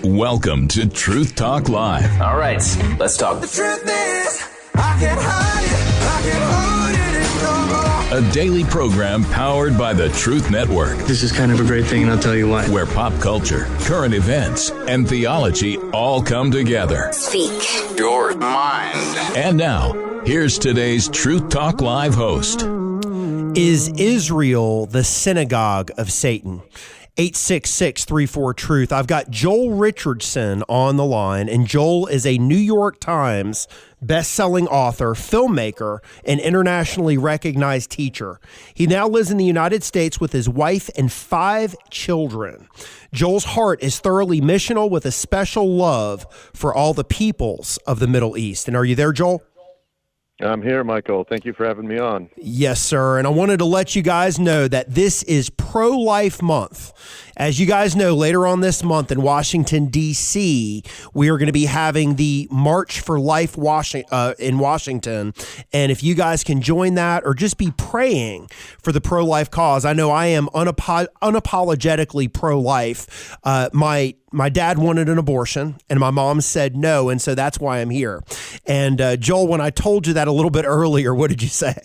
Welcome to Truth Talk Live. All right, let's talk. The truth is, I can't hide it. I can't hold it no more. A daily program powered by the Truth Network, This is kind of a great thing, and I'll tell you why. where pop culture, current events, and theology all come together. Speak Your mind. And now, here's today's Truth Talk Live host. Is Israel the synagogue of Satan? 866-34-TRUTH. I've got Joel Richardson on the line, and Joel is a New York Times best-selling author, filmmaker, and internationally recognized teacher. He now lives in the United States with his wife and 5 children. Joel's heart is thoroughly missional with a special love for all the peoples of the Middle East. And are you there, Joel? I'm here, Michael. Thank you for having me on. Yes, sir. And I wanted to let you guys know that this is Pro-Life Month. As you guys know, later on this month in Washington, D.C., we are going to be having the March for Life in Washington. And if you guys can join that or just be praying for the pro-life cause, I know I am unapologetically pro-life. My dad wanted an abortion, and my mom said no, and so that's why I'm here. And Joel, when I told you that a little bit earlier, what did you say?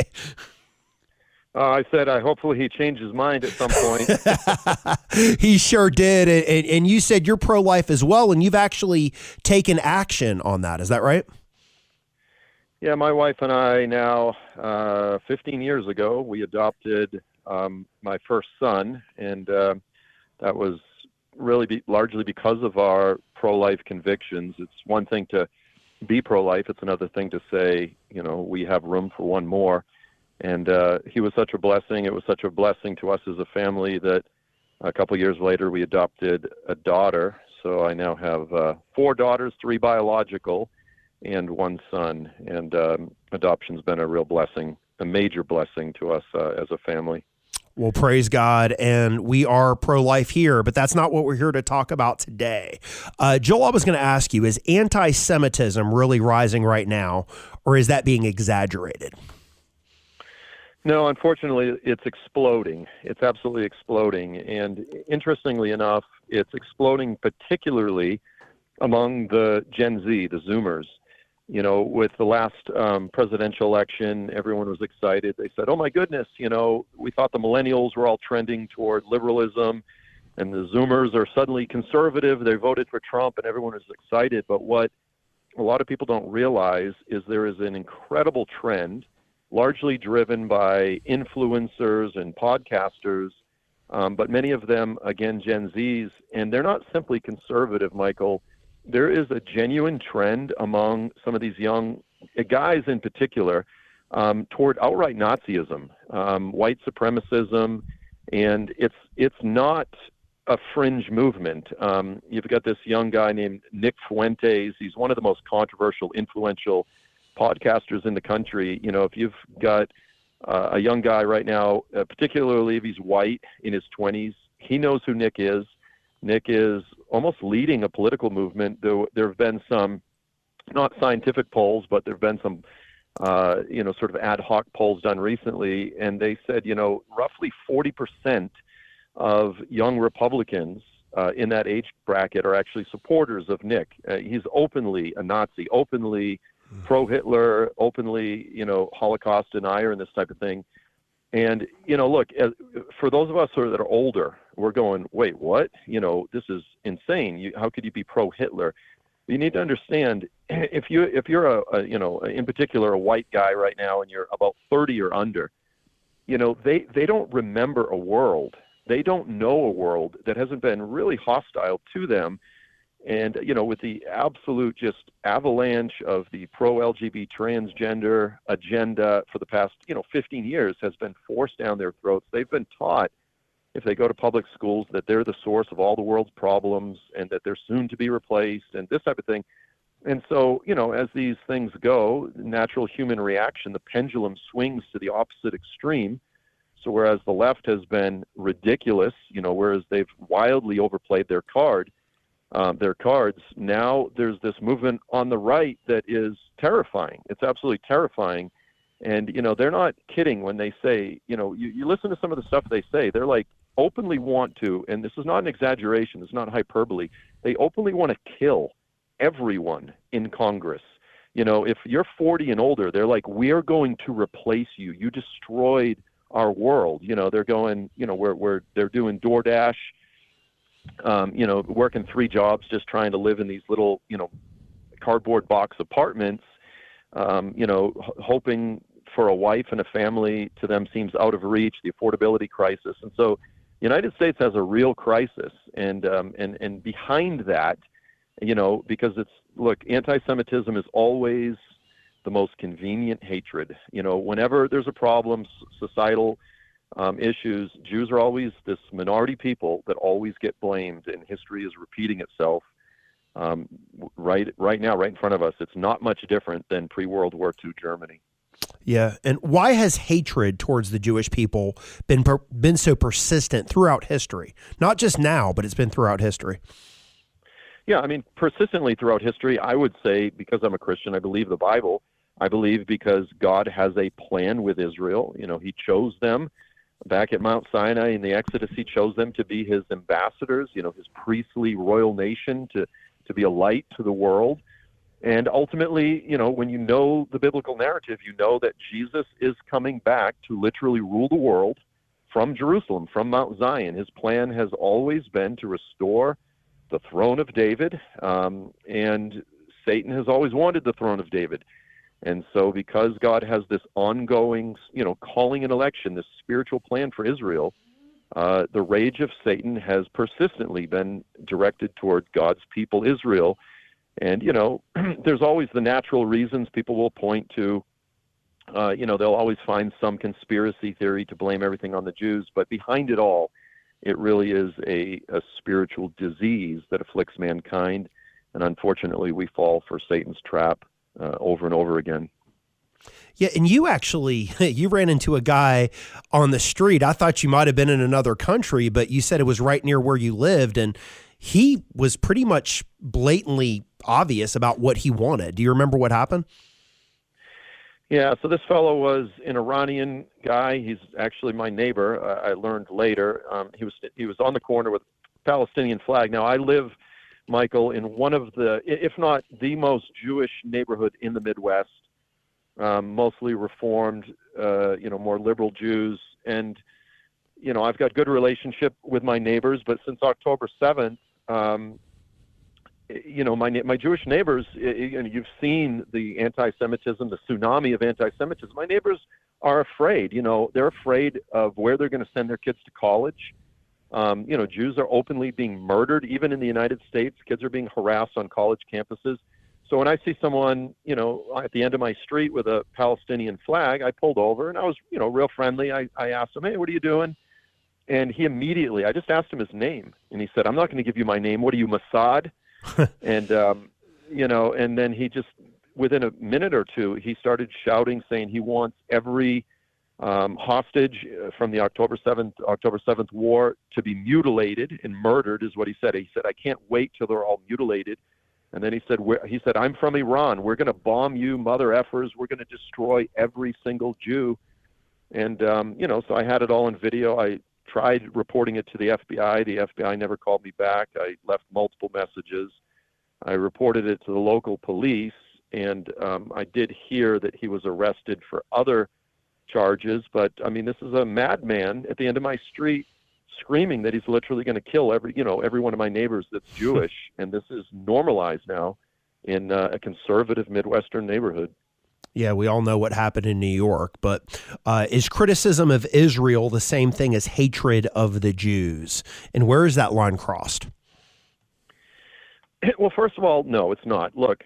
I said, hopefully he changed his mind at some point. He sure did, and you said you're pro-life as well, and you've actually taken action on that. Is that right? Yeah, my wife and I now, 15 years ago, we adopted my first son, and that was really largely because of our pro-life convictions. It's one thing to be pro-life. It's another thing to say, we have room for one more. And he was such a blessing. It was such a blessing to us as a family that a couple of years later we adopted a daughter. So I now have 4 daughters, 3 biological, and 1 son. And adoption's been a real blessing, a major blessing to us as a family. Well, praise God, and we are pro-life here, but that's not what we're here to talk about today. Joel, I was going to ask you, is anti-Semitism really rising right now, or is that being exaggerated? No, unfortunately, it's exploding. It's absolutely exploding. And interestingly enough, it's exploding particularly among the Gen Z, the Zoomers. With the last presidential election, everyone was excited. They said, oh, my goodness, we thought the millennials were all trending toward liberalism, and the Zoomers are suddenly conservative. They voted for Trump, and everyone was excited. But what a lot of people don't realize is there is an incredible trend, largely driven by influencers and podcasters, but many of them, again, Gen Zs, and they're not simply conservative, Michael. There is a genuine trend among some of these young guys in particular toward outright Nazism, white supremacism, and it's not a fringe movement. You've got this young guy named Nick Fuentes. He's one of the most controversial, influential podcasters in the country. If you've got a young guy right now, particularly if he's white in his 20s, he knows who Nick is. Nick is almost leading a political movement. There have been some, not scientific polls, but there have been some, sort of ad hoc polls done recently, and they said, roughly 40% of young Republicans in that age bracket are actually supporters of Nick. He's openly a Nazi, openly pro-Hitler, openly, Holocaust denier and this type of thing. And, look, for those of us that are older, we're going, wait, what? This is insane. How could you be pro-Hitler? You need to understand, if you're in particular, a white guy right now, and you're about 30 or under, they don't remember a world. They don't know a world that hasn't been really hostile to them. And, with the absolute just avalanche of the pro-LGBT transgender agenda for the past, 15 years has been forced down their throats. They've been taught, if they go to public schools, that they're the source of all the world's problems and that they're soon to be replaced and this type of thing. And so, as these things go, natural human reaction, the pendulum swings to the opposite extreme. So whereas the left has been ridiculous, whereas they've wildly overplayed their cards, now there's this movement on the right that is terrifying. It's absolutely terrifying. And, they're not kidding when they say, you listen to some of the stuff they say. They're like, openly want to, and this is not an exaggeration, it's not hyperbole, they openly want to kill everyone in Congress. If you're 40 and older, they're like, we are going to replace you. You destroyed our world. They're going, they're doing DoorDash, working 3 jobs, just trying to live in these little, cardboard box apartments, hoping for a wife and a family to them seems out of reach, the affordability crisis. And so the United States has a real crisis. And behind that, because anti-Semitism is always the most convenient hatred. Whenever there's a problem, societal issues, Jews are always this minority people that always get blamed, and history is repeating itself right now, right in front of us. It's not much different than pre-World War II Germany. Yeah, and why has hatred towards the Jewish people been so persistent throughout history? Not just now, but it's been throughout history. Yeah, I mean, persistently throughout history, I would say, because I'm a Christian, I believe the Bible. I believe because God has a plan with Israel. He chose them back at Mount Sinai in the Exodus. He chose them to be his ambassadors, his priestly royal nation, to be a light to the world. And ultimately, when you know the biblical narrative, you know that Jesus is coming back to literally rule the world from Jerusalem, from Mount Zion. His plan has always been to restore the throne of David, and Satan has always wanted the throne of David. And so because God has this ongoing, calling and election, this spiritual plan for Israel, the rage of Satan has persistently been directed toward God's people, Israel. And, there's always the natural reasons people will point to. They'll always find some conspiracy theory to blame everything on the Jews. But behind it all, it really is a spiritual disease that afflicts mankind. And unfortunately, we fall for Satan's trap over and over again. Yeah, and you ran into a guy on the street. I thought you might have been in another country, but you said it was right near where you lived, and he was pretty much blatantly obvious about what he wanted. Do you remember what happened? Yeah, so this fellow was an Iranian guy. He's actually my neighbor. I learned later. He was on the corner with a Palestinian flag. Now, I live, Michael, in one of the, if not the most Jewish neighborhood in the Midwest, mostly Reformed, more liberal Jews. And, I've got good relationship with my neighbors, but since October 7th, my Jewish neighbors, you've seen the anti-Semitism, the tsunami of anti-Semitism. My neighbors are afraid. They're afraid of where they're going to send their kids to college. Jews are openly being murdered, even in the United States. Kids are being harassed on college campuses. So when I see someone, at the end of my street with a Palestinian flag, I pulled over, and I was, real friendly. I asked him, hey, what are you doing? And he immediately, I just asked him his name, and he said, I'm not going to give you my name. What are you, Mossad? And, and then he just, within a minute or two, he started shouting, saying he wants every hostage from the October 7th war to be mutilated and murdered, is what he said. He said, I can't wait till they're all mutilated. And then he said, I'm from Iran. We're going to bomb you, mother effers. We're going to destroy every single Jew. And, so I had it all in video. I tried reporting it to the FBI. The FBI never called me back. I left multiple messages. I reported it to the local police, and I did hear that he was arrested for other charges. But, this is a madman at the end of my street screaming that he's literally going to kill every one of my neighbors that's Jewish. And this is normalized now in a conservative Midwestern neighborhood. Yeah, we all know what happened in New York, but is criticism of Israel the same thing as hatred of the Jews? And where is that line crossed? Well, first of all, no, it's not. Look,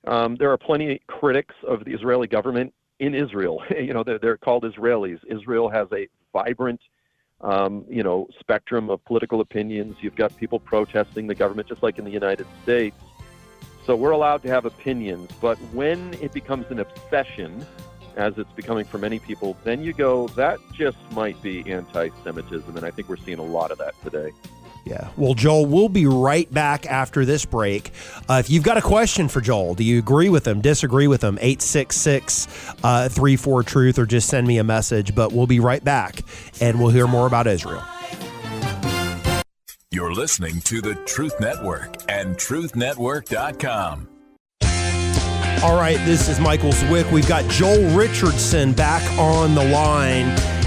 there are plenty of critics of the Israeli government in Israel. They're called Israelis. Israel has a vibrant, spectrum of political opinions. You've got people protesting the government, just like in the United States. So we're allowed to have opinions, but when it becomes an obsession, as it's becoming for many people, then you go, that just might be anti-Semitism, and I think we're seeing a lot of that today. Yeah. Well, Joel, we'll be right back after this break. If you've got a question for Joel, do you agree with him, disagree with him, 866-34-TRUTH, or just send me a message. But we'll be right back, and we'll hear more about Israel. You're listening to the Truth Network and truthnetwork.com. All right, this is Michael Zwick. We've got Joel Richardson back on the line,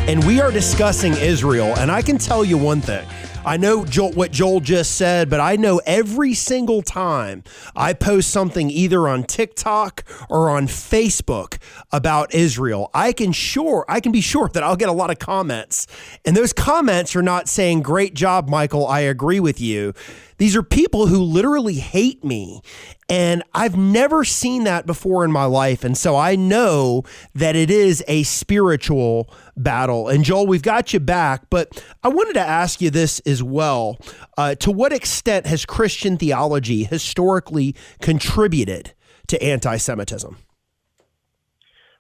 and we are discussing Israel. And I can tell you one thing. I know what Joel just said, but I know every single time I post something either on TikTok or on Facebook about Israel, I can be sure that I'll get a lot of comments. And those comments are not saying, "Great job, Michael, I agree with you." These are people who literally hate me. And I've never seen that before in my life. And so I know that it is a spiritual battle. And Joel, we've got you back, but I wanted to ask you this as well. To what extent has Christian theology historically contributed to anti-Semitism?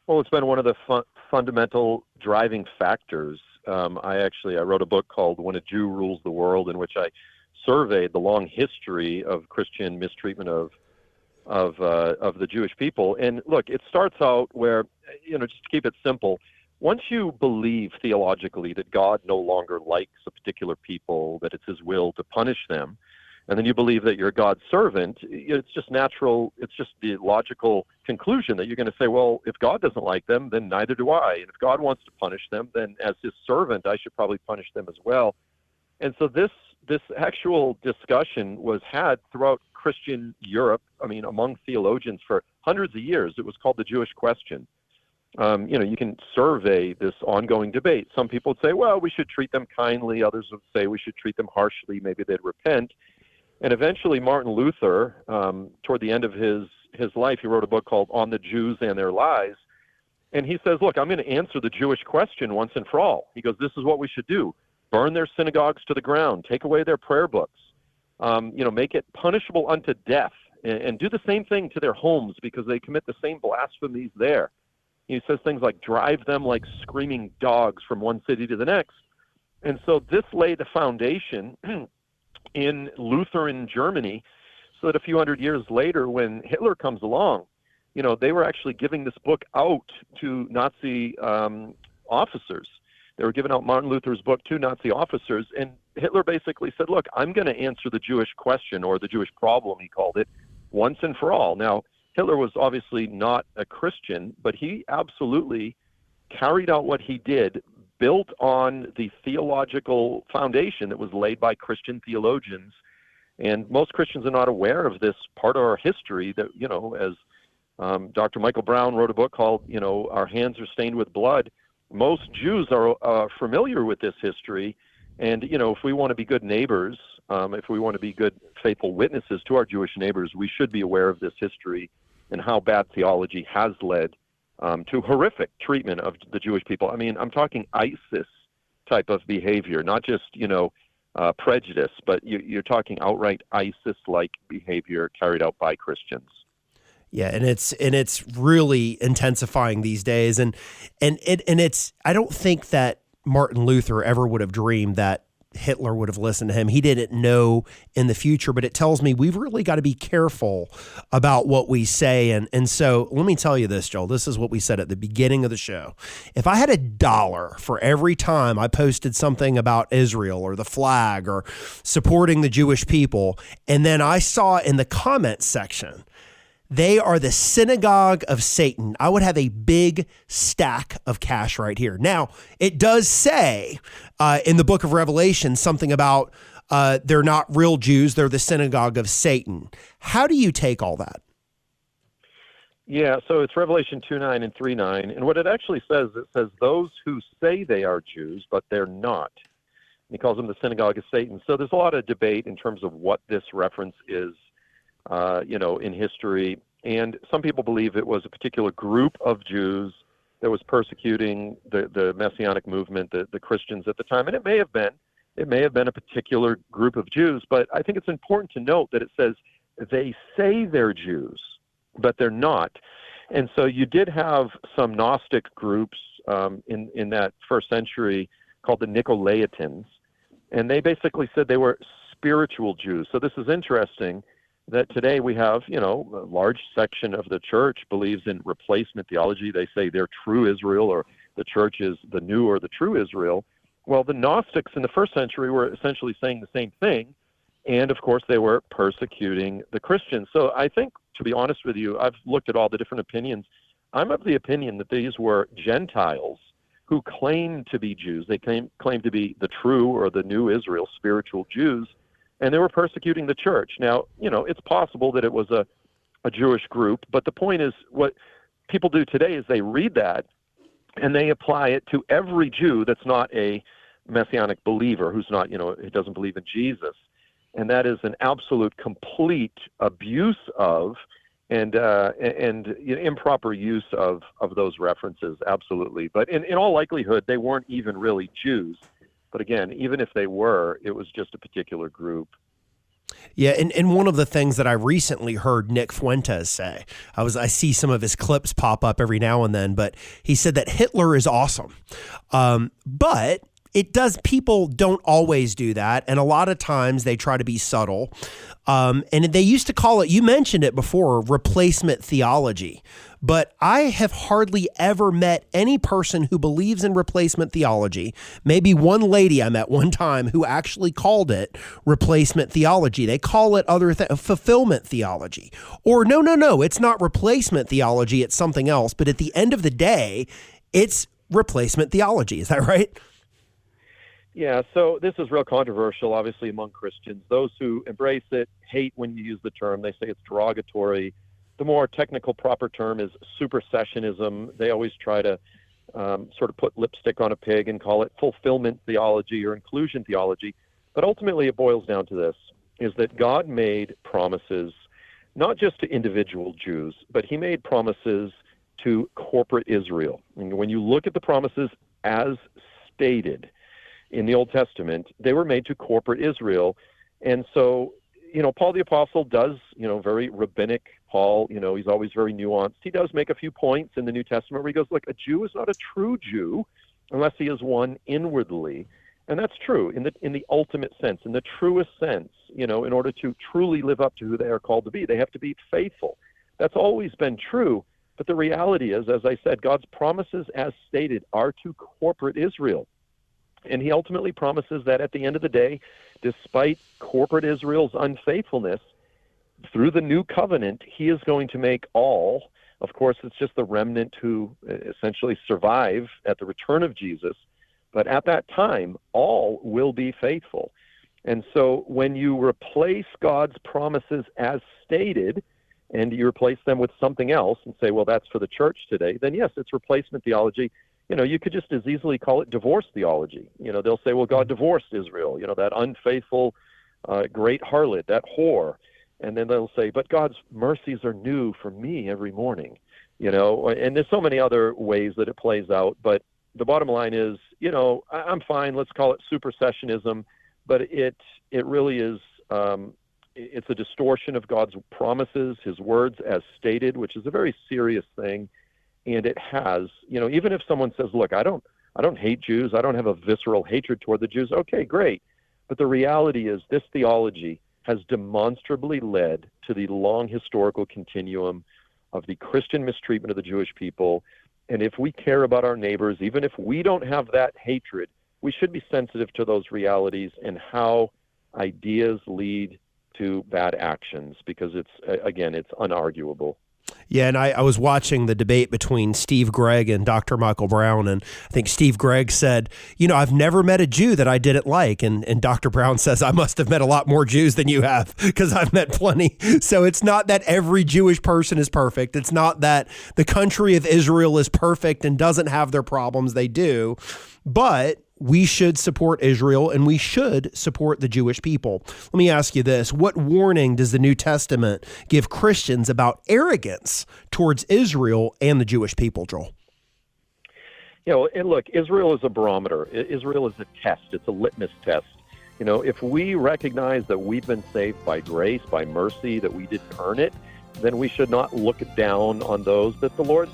Well, it's been one of the fundamental driving factors. I wrote a book called When a Jew Rules the World, in which I surveyed the long history of Christian mistreatment of the Jewish people. And look, it starts out where, just to keep it simple, once you believe theologically that God no longer likes a particular people, that it's his will to punish them, and then you believe that you're God's servant, it's just natural, it's just the logical conclusion that you're going to say, well, if God doesn't like them, then neither do I. And if God wants to punish them, then as his servant, I should probably punish them as well. And so this actual discussion was had throughout Christian Europe, among theologians for hundreds of years. It was called the Jewish question. You can survey this ongoing debate. Some people would say, well, we should treat them kindly. Others would say we should treat them harshly. Maybe they'd repent. And eventually Martin Luther, toward the end of his life, he wrote a book called On the Jews and Their Lies. And he says, look, I'm going to answer the Jewish question once and for all. He goes, this is what we should do. Burn their synagogues to the ground, take away their prayer books, make it punishable unto death, and do the same thing to their homes because they commit the same blasphemies there. He says things like drive them like screaming dogs from one city to the next. And so this laid the foundation in Lutheran Germany so that a few hundred years later when Hitler comes along, they were actually giving this book out to Nazi officers. They were giving out Martin Luther's book to Nazi officers, and Hitler basically said, look, I'm going to answer the Jewish question, or the Jewish problem, he called it, once and for all. Now, Hitler was obviously not a Christian, but he absolutely carried out what he did, built on the theological foundation that was laid by Christian theologians. And most Christians are not aware of this part of our history that, as Dr. Michael Brown wrote a book called, Our Hands Are Stained with Blood. Most Jews are familiar with this history, and if we want to be good neighbors, if we want to be good, faithful witnesses to our Jewish neighbors, we should be aware of this history and how bad theology has led to horrific treatment of the Jewish people. I'm talking ISIS type of behavior, not just prejudice, but you're talking outright ISIS-like behavior carried out by Christians. Yeah, and it's really intensifying these days, and it's, I don't think that Martin Luther ever would have dreamed that Hitler would have listened to him. He didn't know in the future, but it tells me we've really got to be careful about what we say. And so let me tell you this, Joel, this is what we said at the beginning of the show. If I had $1 for every time I posted something about Israel or the flag or supporting the Jewish people, and then I saw in the comments section, they are the synagogue of Satan, I would have a big stack of cash right here. Now, it does say in the book of Revelation something about they're not real Jews, they're the synagogue of Satan. How do you take all that? Yeah, so it's Revelation 2:9 and 3:9. And what it actually says, it says those who say they are Jews, but they're not. He calls them the synagogue of Satan. So there's a lot of debate in terms of what this reference is. In history. And some people believe it was a particular group of Jews that was persecuting the Messianic movement, the Christians at the time. And it may have been a particular group of Jews, but I think it's important to note that it says they say they're Jews, but they're not. And so you did have some Gnostic groups in that first century called the Nicolaitans, and they basically said they were spiritual Jews. So this is interesting that today we have, a large section of the church believes in replacement theology. They say they're true Israel, or the church is the new or the true Israel. Well, the Gnostics in the first century were essentially saying the same thing. And, of course, they were persecuting the Christians. So I think, to be honest with you, I've looked at all the different opinions. I'm of the opinion that these were Gentiles who claimed to be Jews. They claimed to be the true or the new Israel, spiritual Jews, and they were persecuting the church. Now, it's possible that it was a Jewish group, but the point is what people do today is they read that and they apply it to every Jew that's not a messianic believer, who's not, who doesn't believe in Jesus. And that is an absolute, complete abuse of and improper use of those references, absolutely. But in all likelihood, they weren't even really Jews. But again, even if they were, it was just a particular group. Yeah, and one of the things that I recently heard Nick Fuentes say, I see some of his clips pop up every now and then, but he said that Hitler is awesome. But people don't always do that, and a lot of times they try to be subtle. And they used to call it, you mentioned it before, replacement theology. But I have hardly ever met any person who believes in replacement theology. Maybe one lady I met one time who actually called it replacement theology. They call it fulfillment theology. Or no, it's not replacement theology, it's something else. But at the end of the day, it's replacement theology. Is that right? Yeah, so this is real controversial, obviously, among Christians. Those who embrace it hate when you use the term. They say it's derogatory. The more technical, proper term is supersessionism. They always try to sort of put lipstick on a pig and call it fulfillment theology or inclusion theology. But ultimately, it boils down to this, is that God made promises not just to individual Jews, but he made promises to corporate Israel. And when you look at the promises as stated in the Old Testament, they were made to corporate Israel. And so, Paul the Apostle does, very rabbinic Paul, he's always very nuanced. He does make a few points in the New Testament where he goes, look, a Jew is not a true Jew unless he is one inwardly. And that's true in the ultimate sense, in the truest sense, in order to truly live up to who they are called to be, they have to be faithful. That's always been true. But the reality is, as I said, God's promises as stated are to corporate Israel. And he ultimately promises that at the end of the day, despite corporate Israel's unfaithfulness, through the new covenant, he is going to make all, of course, it's just the remnant who essentially survive at the return of Jesus, but at that time, all will be faithful. And so when you replace God's promises as stated, and you replace them with something else and say, well, that's for the church today, then yes, it's replacement theology. You could just as easily call it divorce theology. They'll say, well, God divorced Israel, that unfaithful great harlot, that whore. And then they'll say, but God's mercies are new for me every morning, and there's so many other ways that it plays out. But the bottom line is, I'm fine. Let's call it supersessionism, but it really is, it's a distortion of God's promises, his words as stated, which is a very serious thing. And it has, even if someone says, look, I don't hate Jews. I don't have a visceral hatred toward the Jews. Okay, great. But the reality is this theology has demonstrably led to the long historical continuum of the Christian mistreatment of the Jewish people. And if we care about our neighbors, even if we don't have that hatred, we should be sensitive to those realities and how ideas lead to bad actions, because it's unarguable. Yeah, and I was watching the debate between Steve Gregg and Dr. Michael Brown, and I think Steve Gregg said, I've never met a Jew that I didn't like, and Dr. Brown says, I must have met a lot more Jews than you have, because I've met plenty. So it's not that every Jewish person is perfect. It's not that the country of Israel is perfect and doesn't have their problems. They do, but we should support Israel and we should support the Jewish people. Let me ask you this. What warning does the New Testament give Christians about arrogance towards Israel and the Jewish people, Joel? And look, Israel is a barometer. Israel is a test. It's a litmus test. If we recognize that we've been saved by grace, by mercy, that we didn't earn it, then we should not look down on those that the Lord,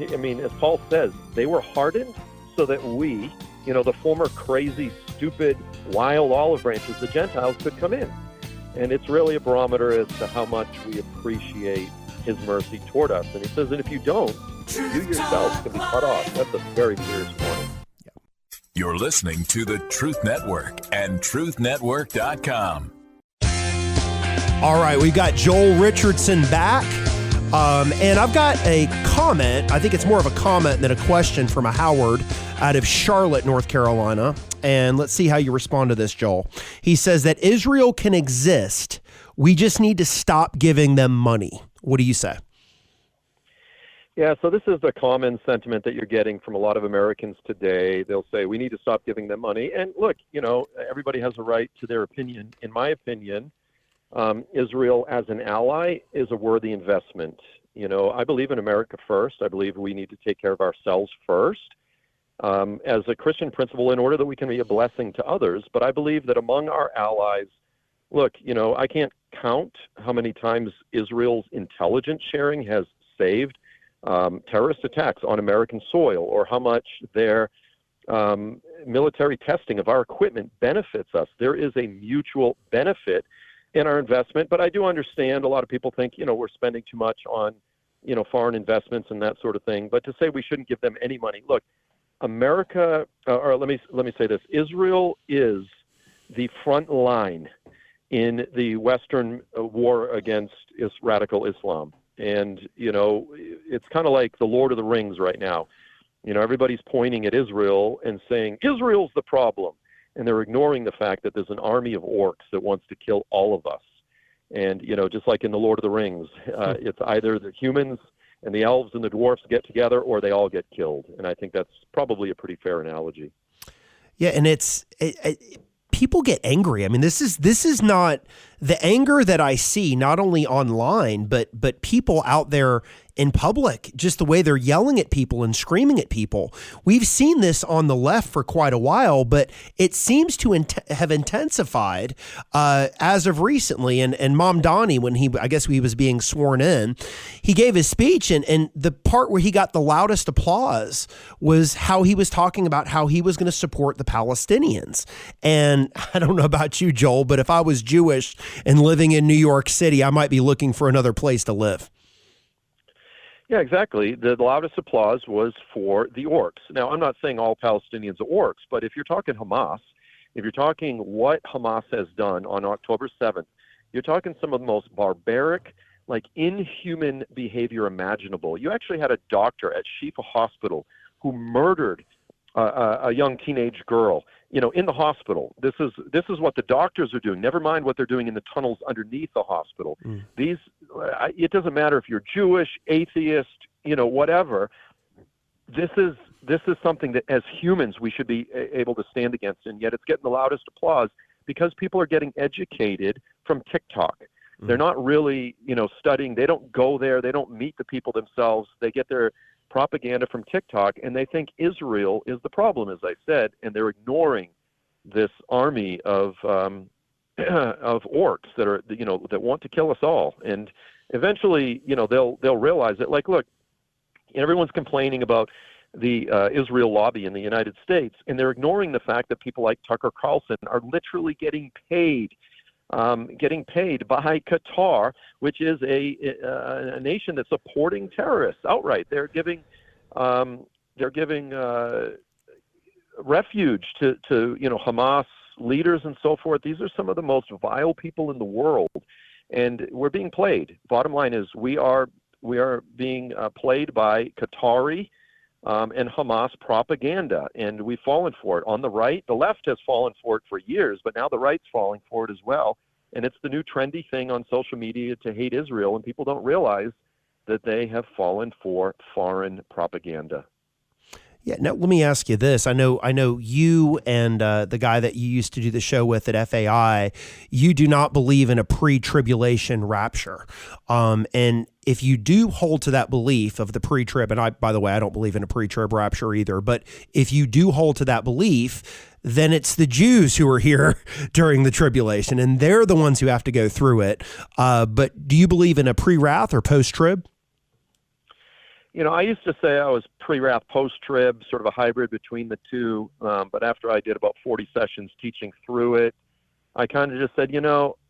as Paul says, they were hardened so that we, the former crazy, stupid, wild olive branches, the Gentiles, could come in. And it's really a barometer as to how much we appreciate his mercy toward us. And he says that if you don't, you yourself can be cut off. That's a very serious warning. You're listening to the Truth Network and truthnetwork.com. All right, we've got Joel Richardson back. And I've got a comment. I think it's more of a comment than a question from a Howard out of Charlotte, North Carolina. And let's see how you respond to this, Joel. He says that Israel can exist. We just need to stop giving them money. What do you say? Yeah, so this is the common sentiment that you're getting from a lot of Americans today. They'll say, we need to stop giving them money. And look, everybody has a right to their opinion. In my opinion, Israel as an ally is a worthy investment. I believe in America first. I believe we need to take care of ourselves first as a Christian principle in order that we can be a blessing to others. But I believe that among our allies, look, I can't count how many times Israel's intelligence sharing has saved terrorist attacks on American soil, or how much their military testing of our equipment benefits us. There is a mutual benefit in our investment, but I do understand a lot of people think, we're spending too much on, foreign investments and that sort of thing. But to say we shouldn't give them any money, look, America, or let me say this: Israel is the front line in the Western war against radical Islam, and it's kind of like the Lord of the Rings right now. Everybody's pointing at Israel and saying Israel's the problem. And they're ignoring the fact that there's an army of orcs that wants to kill all of us. And, just like in the Lord of the Rings, it's either the humans and the elves and the dwarfs get together, or they all get killed. And I think that's probably a pretty fair analogy. Yeah, and people get angry. I mean, this is not the anger that I see, not only online, but people out there in public, just the way they're yelling at people and screaming at people. We've seen this on the left for quite a while, but it seems to have intensified as of recently. And Mom Donnie, when he was being sworn in, he gave his speech, and the part where he got the loudest applause was how he was talking about how he was going to support the Palestinians. And I don't know about you, Joel, but if I was Jewish and living in New York City, I might be looking for another place to live. Yeah, exactly. The loudest applause was for the orcs. Now, I'm not saying all Palestinians are orcs, but if you're talking Hamas, if you're talking what Hamas has done on October 7th, you're talking some of the most barbaric, inhuman behavior imaginable. You actually had a doctor at Shifa Hospital who murdered a young teenage girl, in the hospital. This is what the doctors are doing. Never mind what they're doing in the tunnels underneath the hospital. It doesn't matter if you're Jewish, atheist, whatever. This is something that as humans we should be able to stand against, and yet it's getting the loudest applause because people are getting educated from TikTok. They're not really, studying. They don't go there. They don't meet the people themselves. They get their propaganda from TikTok, and they think Israel is the problem, as I said, and they're ignoring this army of orcs that are, that want to kill us all. And eventually, they'll realize it. Look, everyone's complaining about the Israel lobby in the United States, and they're ignoring the fact that people like Tucker Carlson are literally getting paid by Qatar, which is a nation that's supporting terrorists outright. They're giving refuge to Hamas leaders and so forth. These are some of the most vile people in the world, and we're being played. Bottom line is we are being played by Qatari and Hamas propaganda, and we've fallen for it. On the right, the left has fallen for it for years, but now the right's falling for it as well. And it's the new trendy thing on social media to hate Israel, and people don't realize that they have fallen for foreign propaganda. Yeah. Now, let me ask you this. I know you and the guy that you used to do the show with at FAI, you do not believe in a pre-tribulation rapture. And if you do hold to that belief of the pre-trib, and by the way, I don't believe in a pre-trib rapture either, but if you do hold to that belief, then it's the Jews who are here during the tribulation, and they're the ones who have to go through it. But do you believe in a pre-wrath or post-trib? I used to say I was pre-wrath, post-trib, sort of a hybrid between the two. But after I did about 40 sessions teaching through it, I kind of just said,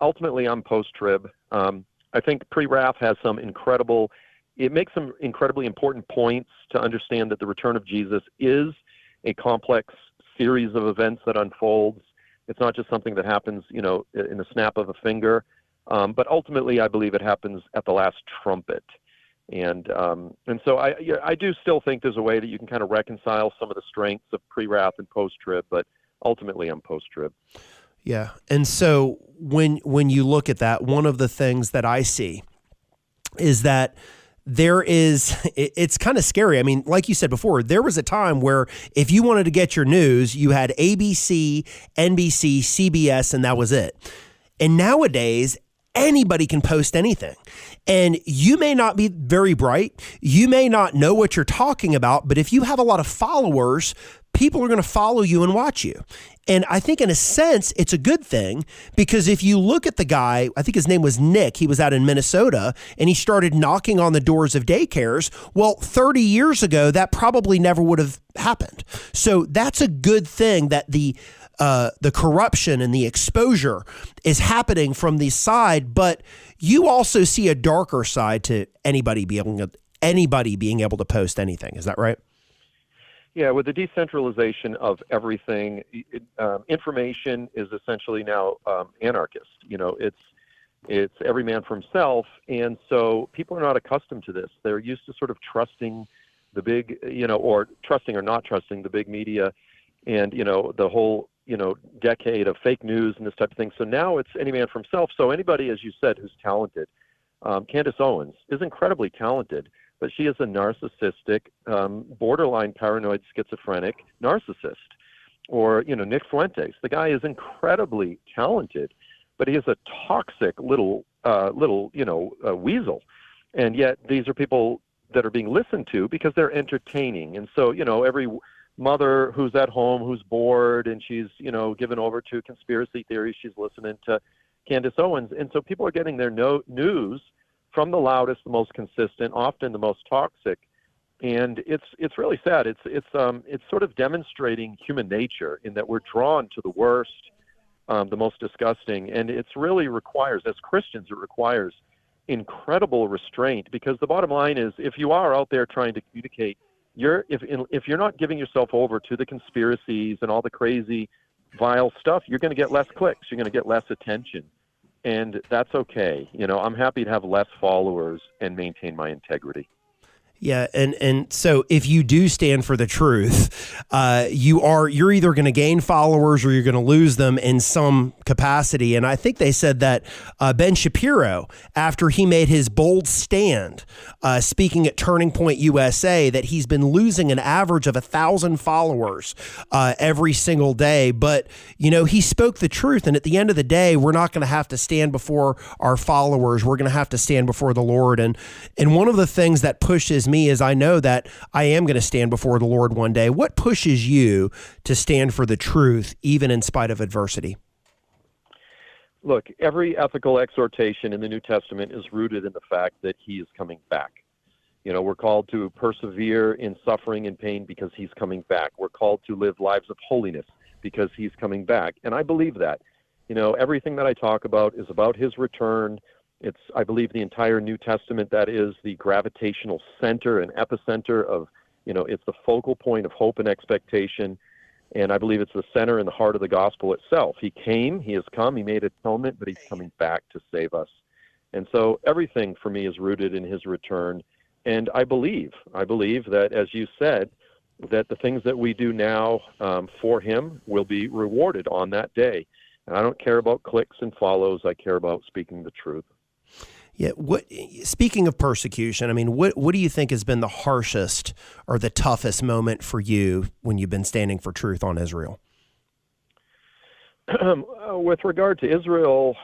ultimately I'm post-trib. I think pre-wrath has it makes some incredibly important points to understand that the return of Jesus is a complex series of events that unfolds. It's not just something that happens, in the snap of a finger. But ultimately, I believe it happens at the last trumpet. And so I do still think there's a way that you can kind of reconcile some of the strengths of pre-wrath and post-trib, but ultimately I'm post-trib. Yeah. And so when you look at that, one of the things that I see is that it's kind of scary. I mean, like you said before, there was a time where if you wanted to get your news, you had ABC, NBC, CBS, and that was it. And nowadays, anybody can post anything. And you may not be very bright. You may not know what you're talking about, but if you have a lot of followers, people are going to follow you and watch you. And I think in a sense, it's a good thing, because if you look at the guy, I think his name was Nick, he was out in Minnesota, and he started knocking on the doors of daycares. Well, 30 years ago, that probably never would have happened. So that's a good thing, that the corruption and the exposure is happening from the side, but you also see a darker side to anybody being able to post anything. Is that right? Yeah, with the decentralization of everything, information is essentially now anarchist. It's every man for himself, and so people are not accustomed to this. They're used to sort of trusting the big, or trusting or not trusting the big media, and the whole decade of fake news and this type of thing. So now it's any man for himself. So anybody, as you said, who's talented, Candace Owens is incredibly talented. But she is a narcissistic, borderline paranoid schizophrenic narcissist. Or, Nick Fuentes. The guy is incredibly talented, but he is a toxic little weasel. And yet these are people that are being listened to because they're entertaining. And so, every mother who's at home, who's bored, and she's, given over to conspiracy theories, she's listening to Candace Owens. And so people are getting their news from the loudest, the most consistent, often the most toxic, and it's really sad. It's sort of demonstrating human nature in that we're drawn to the worst, the most disgusting, and it's really requires, as Christians, it requires incredible restraint, because the bottom line is, if you are out there trying to communicate, if you're not giving yourself over to the conspiracies and all the crazy, vile stuff, you're going to get less clicks, you're going to get less attention. And that's okay. I'm happy to have less followers and maintain my integrity. Yeah, and so if you do stand for the truth, you're either going to gain followers or you're going to lose them in some capacity. And I think they said that Ben Shapiro, after he made his bold stand, speaking at Turning Point USA, that he's been losing an average of 1,000 followers every single day. But he spoke the truth, and at the end of the day, we're not going to have to stand before our followers. We're going to have to stand before the Lord. And one of the things that pushes me is I know that I am going to stand before the Lord one day. What pushes you to stand for the truth, even in spite of adversity? Look, every ethical exhortation in the New Testament is rooted in the fact that he is coming back. We're called to persevere in suffering and pain because he's coming back. We're called to live lives of holiness because he's coming back. And I believe that. Everything that I talk about is about his return. It's, I believe, the entire New Testament that is the gravitational center and epicenter of, it's the focal point of hope and expectation. And I believe it's the center and the heart of the gospel itself. He came, he has come, he made atonement, but he's coming back to save us. And so everything for me is rooted in his return. And I believe that, as you said, that the things that we do now for him will be rewarded on that day. And I don't care about clicks and follows. I care about speaking the truth. Yeah. Speaking of persecution, I mean, what do you think has been the harshest or the toughest moment for you when you've been standing for truth on Israel? With regard to Israel,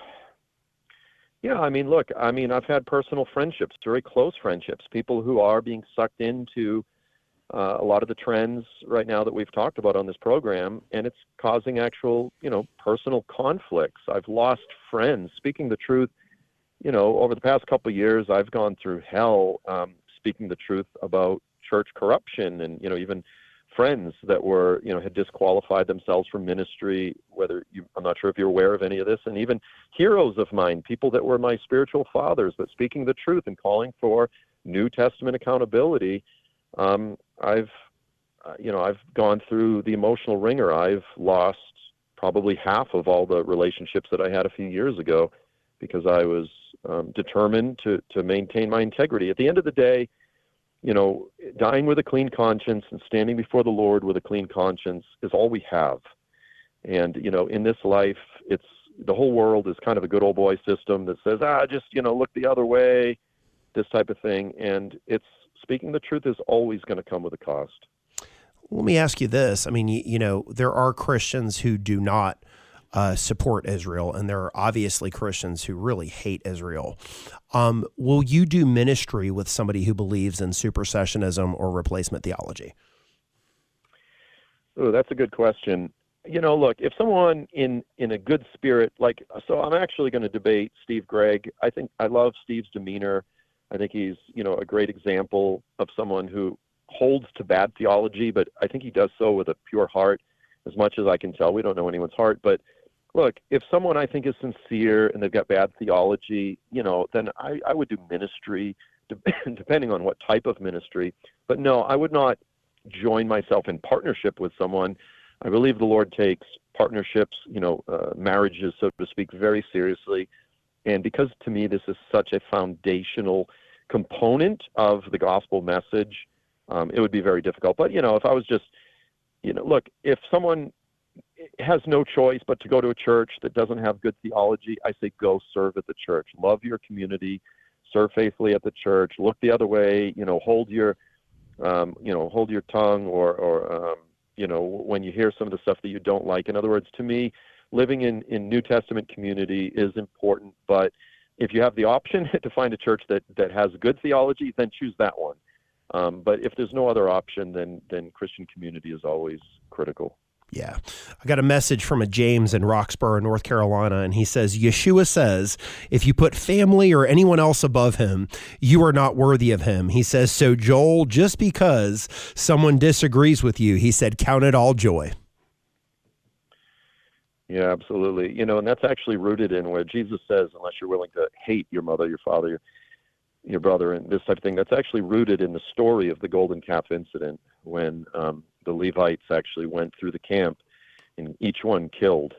look, I've had personal friendships, very close friendships, people who are being sucked into a lot of the trends right now that we've talked about on this program, and it's causing actual, personal conflicts. I've lost friends. Speaking the truth, over the past couple of years, I've gone through hell speaking the truth about church corruption, and, even friends that were, had disqualified themselves from ministry, I'm not sure if you're aware of any of this, and even heroes of mine, people that were my spiritual fathers, but speaking the truth and calling for New Testament accountability. I've gone through the emotional ringer. I've lost probably half of all the relationships that I had a few years ago because I was determined to maintain my integrity. At the end of the day, dying with a clean conscience and standing before the Lord with a clean conscience is all we have. And, in this life, the whole world is kind of a good old boy system that says, just, look the other way, this type of thing. And speaking the truth is always going to come with a cost. Let me ask you this. I mean, there are Christians who do not support Israel, and there are obviously Christians who really hate Israel. Will you do ministry with somebody who believes in supersessionism or replacement theology? Oh, that's a good question. Look, if someone in a good spirit, so I'm actually going to debate Steve Gregg. I love Steve's demeanor. I think he's, a great example of someone who holds to bad theology, but I think he does so with a pure heart. As much as I can tell, we don't know anyone's heart, but look, if someone I think is sincere and they've got bad theology, then I would do ministry, depending on what type of ministry. But no, I would not join myself in partnership with someone. I believe the Lord takes partnerships, marriages, so to speak, very seriously. And because to me this is such a foundational component of the gospel message, it would be very difficult. But, if I was just, look, if someone has no choice but to go to a church that doesn't have good theology, I say go serve at the church. Love your community, serve faithfully at the church, look the other way, hold your tongue or when you hear some of the stuff that you don't like. In other words, to me, living in New Testament community is important, but if you have the option to find a church that has good theology, then choose that one. But if there's no other option, then Christian community is always critical. Yeah. I got a message from a James in Roxborough, North Carolina, and he says, Yeshua says, if you put family or anyone else above him, you are not worthy of him. He says, so Joel, just because someone disagrees with you, he said, count it all joy. Yeah, absolutely. And that's actually rooted in where Jesus says, unless you're willing to hate your mother, your father, your brother, and this type of thing, that's actually rooted in the story of the golden calf incident when the Levites actually went through the camp and each one killed,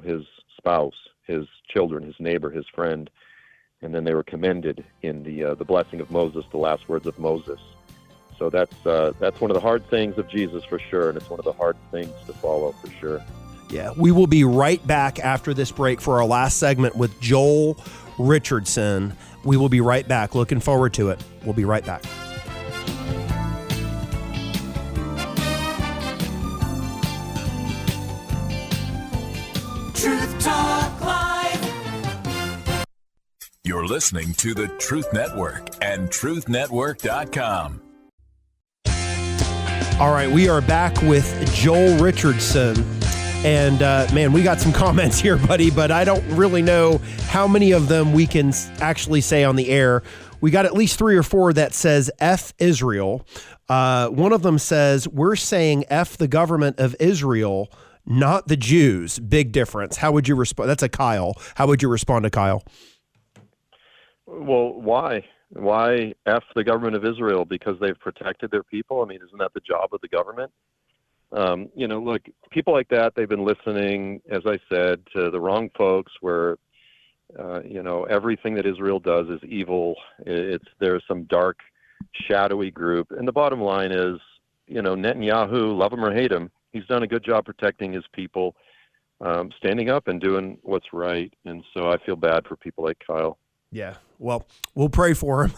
his spouse, his children, his neighbor, his friend, and then they were commended in the blessing of Moses, the last words of Moses. So that's one of the hard things of Jesus for sure, and it's one of the hard things to follow for sure. Yeah, we will be right back after this break for our last segment with Joel Richardson. We will be right back. Looking forward to it. We'll be right back. Truth Talk Live. You're listening to the Truth Network and truthnetwork.com. All right, we are back with Joel Richardson. And man, we got some comments here, buddy, but I don't really know how many of them we can actually say on the air. We got at least 3 or 4 that says F Israel. One of them says, we're saying F the government of Israel, not the Jews. Big difference. How would you respond? That's a Kyle. How would you respond to Kyle? Well, why? Why F the government of Israel? Because they've protected their people? I mean, isn't that the job of the government? Look, people like that, they've been listening, as I said, to the wrong folks where, everything that Israel does is evil. There's some dark, shadowy group. And the bottom line is, Netanyahu, love him or hate him, he's done a good job protecting his people, standing up and doing what's right. And so I feel bad for people like Kyle. Yeah. Well, we'll pray for him.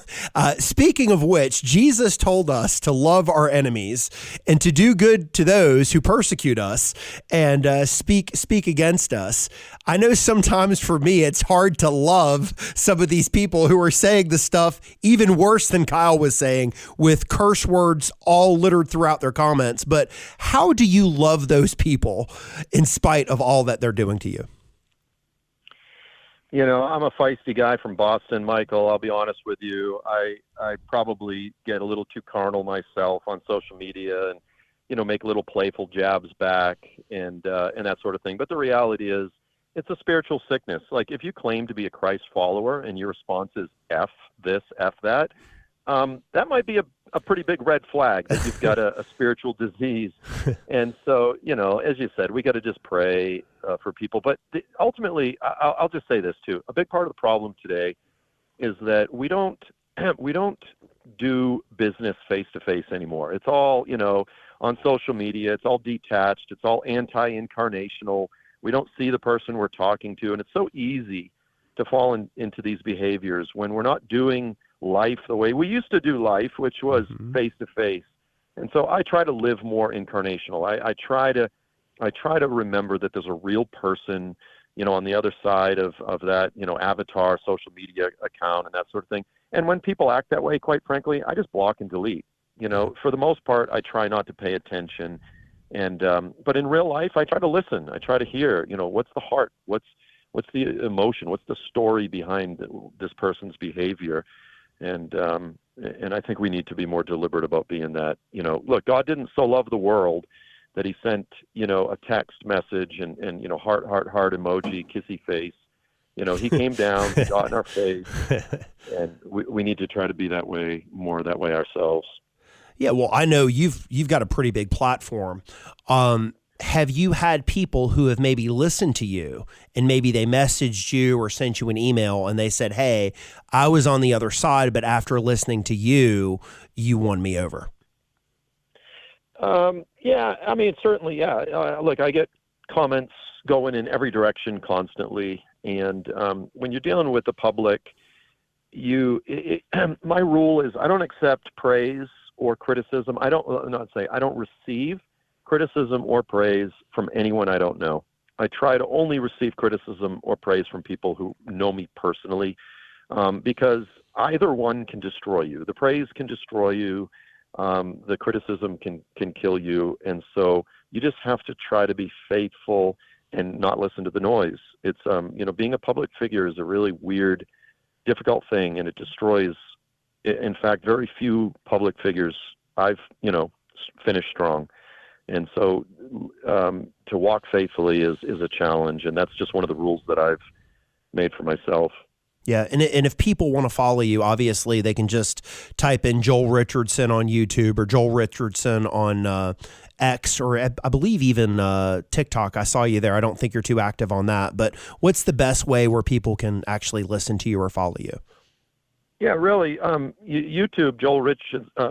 Speaking of which, Jesus told us to love our enemies and to do good to those who persecute us and speak against us. I know sometimes for me, it's hard to love some of these people who are saying the stuff even worse than Kyle was saying, with curse words all littered throughout their comments. But how do you love those people in spite of all that they're doing to you? I'm a feisty guy from Boston, Michael. I'll be honest with you. I probably get a little too carnal myself on social media and, make little playful jabs back and that sort of thing. But the reality is it's a spiritual sickness. Like if you claim to be a Christ follower and your response is F this, F that, that might be a pretty big red flag that you've got a spiritual disease. And so, as you said, we got to just pray for people. But ultimately, I'll just say this too. A big part of the problem today is that we don't do business face to face anymore. It's all, on social media. It's all detached. It's all anti-incarnational. We don't see the person we're talking to, and it's so easy to fall into these behaviors when we're not doing life the way we used to do life, which was face to face. And so I try to live more incarnational. I try to remember that there's a real person, on the other side of that, avatar, social media account, and that sort of thing. And when people act that way, quite frankly, I just block and delete. For the most part, I try not to pay attention. And but in real life, I try to listen. I try to hear, what's the heart? What's the emotion? What's the story behind this person's behavior? And I think we need to be more deliberate about being that. Look, God didn't so love the world that he sent, a text message and heart emoji, kissy face. He came down, he got in our face, and we need to try to be that way ourselves. Yeah, well, I know you've got a pretty big platform. Have you had people who have maybe listened to you and maybe they messaged you or sent you an email and they said, "Hey, I was on the other side, but after listening to you, you won me over"? Yeah, I mean, certainly, yeah. Look, I get comments going in every direction constantly, and when you're dealing with the public, my rule is I don't accept praise or criticism. I don't receive criticism or praise from anyone I don't know. I try to only receive criticism or praise from people who know me personally, because either one can destroy you. The praise can destroy you. The criticism can kill you. And so you just have to try to be faithful and not listen to the noise. It's, being a public figure is a really weird, difficult thing, and it destroys. In fact, very few public figures I've, finished strong. And so to walk faithfully is a challenge, and that's just one of the rules that I've made for myself. Yeah, and if people want to follow you, obviously they can just type in Joel Richardson on YouTube or Joel Richardson on X, or I believe even TikTok. I saw you there. I don't think you're too active on that, but what's the best way where people can actually listen to you or follow you? Yeah, really. YouTube,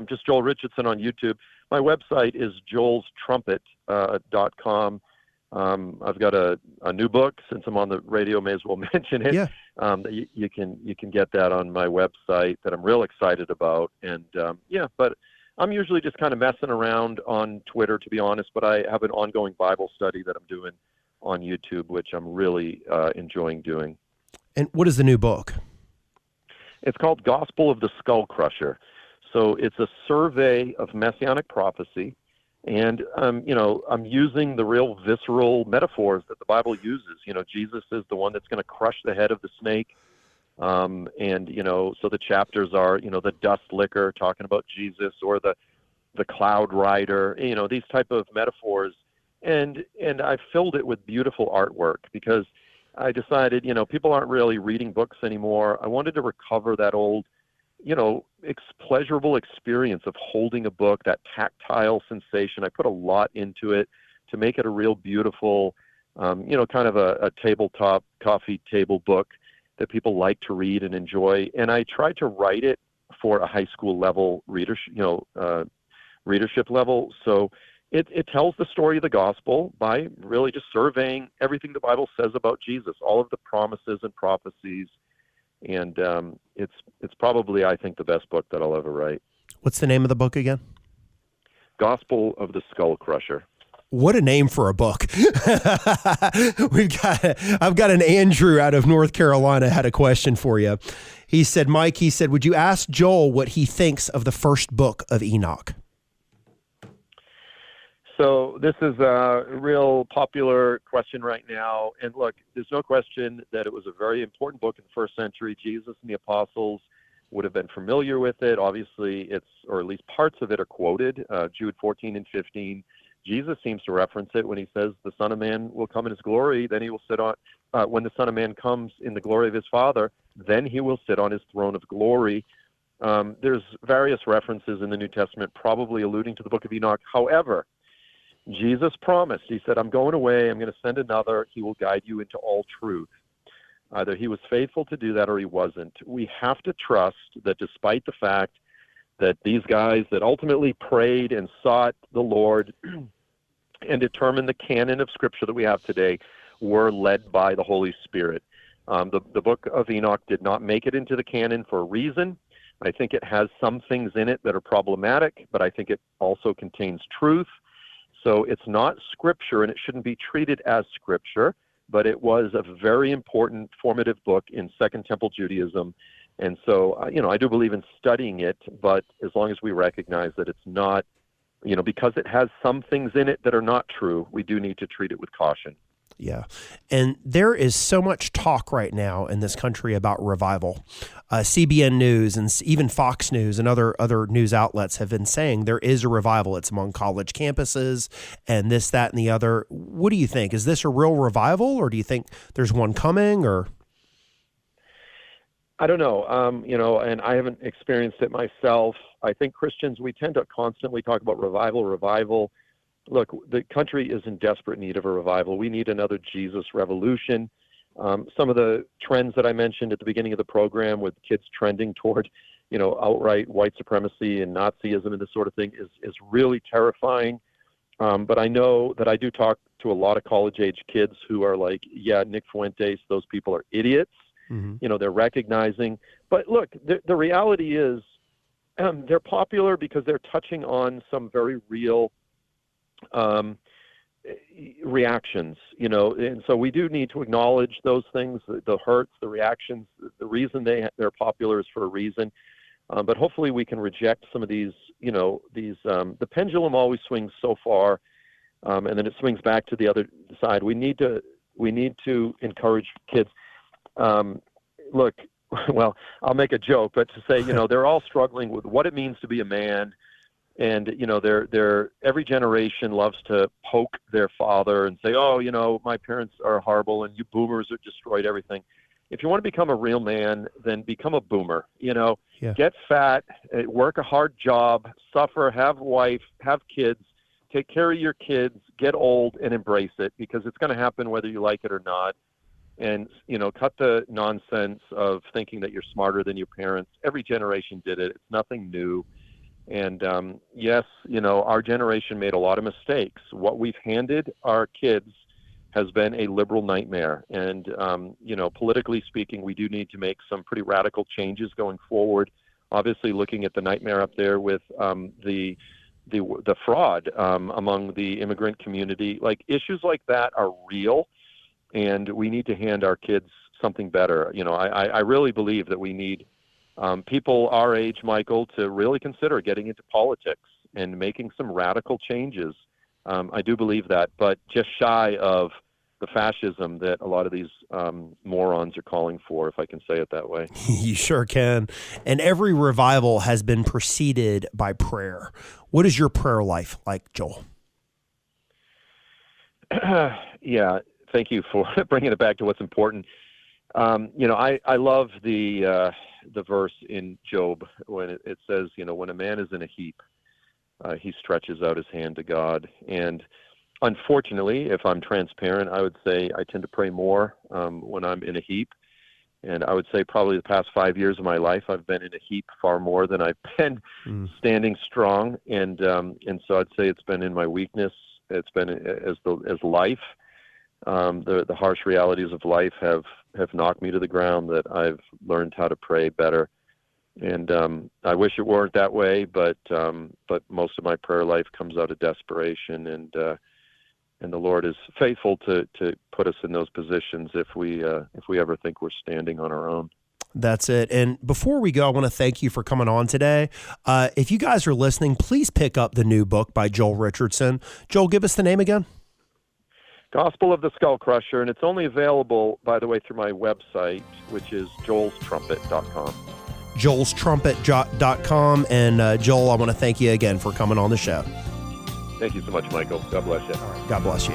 just Joel Richardson on YouTube. My website is joelstrumpet.com. I've got a new book. Since I'm on the radio, may as well mention it. Yeah. You can get that on my website that I'm real excited about. And but I'm usually just kind of messing around on Twitter, to be honest. But I have an ongoing Bible study that I'm doing on YouTube, which I'm really enjoying doing. And what is the new book? It's called Gospel of the Skull Crusher. So it's a survey of messianic prophecy. And, I'm using the real visceral metaphors that the Bible uses. Jesus is the one that's going to crush the head of the snake. So the chapters are, the dust licker talking about Jesus, or the cloud rider, these type of metaphors. And I filled it with beautiful artwork because I decided, people aren't really reading books anymore. I wanted to recover that old, pleasurable experience of holding a book, that tactile sensation. I put a lot into it to make it a real beautiful, kind of a tabletop coffee table book that people like to read and enjoy. And I tried to write it for a high school level readership level. So it tells the story of the gospel by really just surveying everything the Bible says about Jesus, all of the promises and prophecies. And it's probably, I think, the best book that I'll ever write. What's the name of the book again? Gospel of the Skull Crusher. What a name for a book. I've got an Andrew out of North Carolina had a question for you. He said, Mike, would you ask Joel what he thinks of the first book of Enoch? So this is a real popular question right now. And look, there's no question that it was a very important book in the first century. Jesus and the apostles would have been familiar with it. Obviously, or at least parts of it are quoted, Jude 14 and 15. Jesus seems to reference it when he says the Son of Man will come in his glory. Then he will sit on, when the Son of Man comes in the glory of his Father, then he will sit on his throne of glory. There's various references in the New Testament probably alluding to the book of Enoch. However, Jesus promised, he said, I'm going away, I'm going to send another, he will guide you into all truth. Either he was faithful to do that or he wasn't. We have to trust that despite the fact that these guys that ultimately prayed and sought the Lord and determined the canon of Scripture that we have today were led by the Holy Spirit. The book of Enoch did not make it into the canon for a reason. I think it has some things in it that are problematic, but I think it also contains truth. So it's not Scripture, and it shouldn't be treated as Scripture, but it was a very important formative book in Second Temple Judaism. And so, I do believe in studying it, but as long as we recognize that it's not, because it has some things in it that are not true, we do need to treat it with caution. Yeah. And there is so much talk right now in this country about revival. CBN News and even Fox News and other news outlets have been saying there is a revival. It's among college campuses and this, that, and the other. What do you think? Is this a real revival, or do you think there's one coming, or? I don't know. And I haven't experienced it myself. I think Christians, we tend to constantly talk about revival. Look, the country is in desperate need of a revival. We need another Jesus revolution. Some of the trends that I mentioned at the beginning of the program with kids trending toward, outright white supremacy and Nazism and this sort of thing is really terrifying. But I know that I do talk to a lot of college-age kids who are like, yeah, Nick Fuentes, those people are idiots. Mm-hmm. They're recognizing. But look, the reality is they're popular because they're touching on some very real reactions, and so we do need to acknowledge those things, the hurts, the reactions. The reason they're popular is for a reason, but hopefully we can reject some of these, the pendulum always swings so far, and then it swings back to the other side. We need to encourage kids. Look, well, I'll make a joke, but to say, they're all struggling with what it means to be a man. And, they're every generation loves to poke their father and say, oh, my parents are horrible and you boomers have destroyed everything. If you want to become a real man, then become a boomer, Get fat, work a hard job, suffer, have a wife, have kids, take care of your kids, get old and embrace it, because it's going to happen whether you like it or not. And, cut the nonsense of thinking that you're smarter than your parents. Every generation did it. It's nothing new. And yes, our generation made a lot of mistakes. What we've handed our kids has been a liberal nightmare. And, politically speaking, we do need to make some pretty radical changes going forward. Obviously, looking at the nightmare up there with the fraud among the immigrant community, like issues like that are real, and we need to hand our kids something better. I really believe that we need people our age, Michael, to really consider getting into politics and making some radical changes. I do believe that, but just shy of the fascism that a lot of these morons are calling for, if I can say it that way. You sure can. And every revival has been preceded by prayer. What is your prayer life like, Joel? Yeah, thank you for bringing it back to what's important. I love the verse in Job when it says, when a man is in a heap, he stretches out his hand to God. And unfortunately, if I'm transparent, I would say I tend to pray more when I'm in a heap. And I would say probably the past 5 years of my life, I've been in a heap far more than I've been standing strong. And so I'd say it's been in my weakness. It's been as life. The harsh realities of life have knocked me to the ground, that I've learned how to pray better. And I wish it weren't that way, but most of my prayer life comes out of desperation, and the Lord is faithful to put us in those positions if we ever think we're standing on our own. That's it. And before we go, I want to thank you for coming on today. If you guys are listening, please pick up the new book by Joel Richardson. Joel, give us the name again. Gospel of the Skull Crusher, and it's only available, by the way, through my website, which is joelstrumpet.com. joelstrumpet.com. And Joel, I want to thank you again for coming on the show. Thank you so much, Michael. God bless you. God bless you.